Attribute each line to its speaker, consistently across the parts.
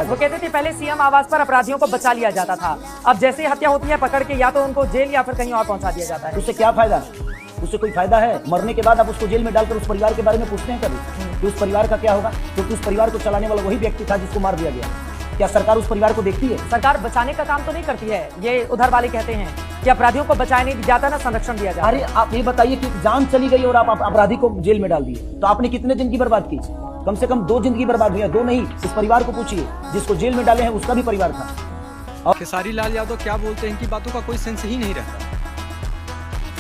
Speaker 1: वो कहते थे पहले सीएम आवास पर अपराधियों को बचा लिया जाता था, अब जैसे ही हत्या होती है पकड़ के या तो उनको जेल या फिर कहीं और पहुंचा दिया जाता है।
Speaker 2: उससे क्या फायदा? उससे कोई फायदा है? मरने के बाद आप उसको जेल में डालकर उस परिवार के बारे में पूछते हैं कभी कि उस परिवार का क्या होगा? क्योंकि उस परिवार को चलाने वाला वही व्यक्ति था जिसको मार दिया गया। क्या सरकार उस परिवार को देखती है?
Speaker 1: सरकार बचाने का काम तो नहीं करती है। ये उधर वाले कहते हैं कि अपराधियों को बचाया नहीं जाता ना, संरक्षण दिया जाता।
Speaker 2: अरे आप ये बताइए कि जान चली गई और आप अपराधी को जेल में डाल दिए, तो आपने कितने जिंदगी बर्बाद की? कम से कम 2 जिंदगी बर्बाद हुई है। 2 नहीं, इस परिवार को पूछिए जिसको जेल में डाले हैं उसका भी परिवार था।
Speaker 3: और खेसारी लाल यादव क्या बोलते हैं, इनकी बातों का कोई सेंस ही नहीं रहता।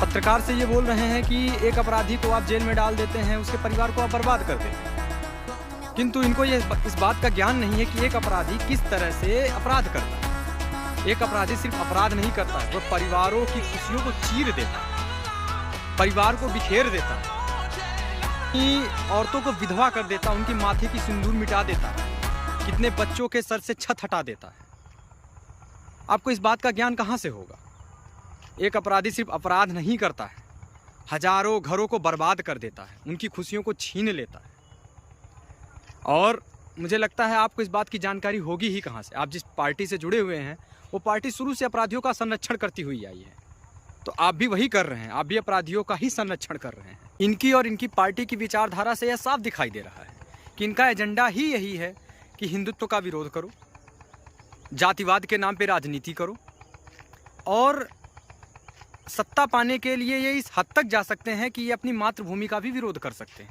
Speaker 3: पत्रकार से ये बोल रहे हैं कि एक अपराधी को आप जेल में डाल देते हैं, उसके परिवार को आप बर्बाद कर देते हैं, किंतु इनको ये इस बात का ज्ञान नहीं है कि एक अपराधी किस तरह से अपराध करता है। एक अपराधी सिर्फ अपराध नहीं करता है, वो परिवारों की खुशियों को चीर देता है, परिवार को बिखेर देता है, औरतों को विधवा कर देता है, उनकी माथे की सिंदूर मिटा देता है, कितने बच्चों के सर से छत हटा देता है। आपको इस बात का ज्ञान कहाँ से होगा? एक अपराधी सिर्फ अपराध नहीं करता है, हजारों घरों को बर्बाद कर देता है, उनकी खुशियों को छीन लेता है। और मुझे लगता है आपको इस बात की जानकारी होगी ही कहाँ से। आप जिस पार्टी से जुड़े हुए हैं वो पार्टी शुरू से अपराधियों का संरक्षण करती हुई आई है, तो आप भी वही कर रहे हैं, आप भी अपराधियों का ही संरक्षण कर रहे हैं। इनकी और इनकी पार्टी की विचारधारा से यह साफ दिखाई दे रहा है कि इनका एजेंडा ही यही है कि हिंदुत्व का विरोध करो, जातिवाद के नाम पे राजनीति करो, और सत्ता पाने के लिए ये इस हद तक जा सकते हैं कि ये अपनी मातृभूमि का भी विरोध कर सकते हैं।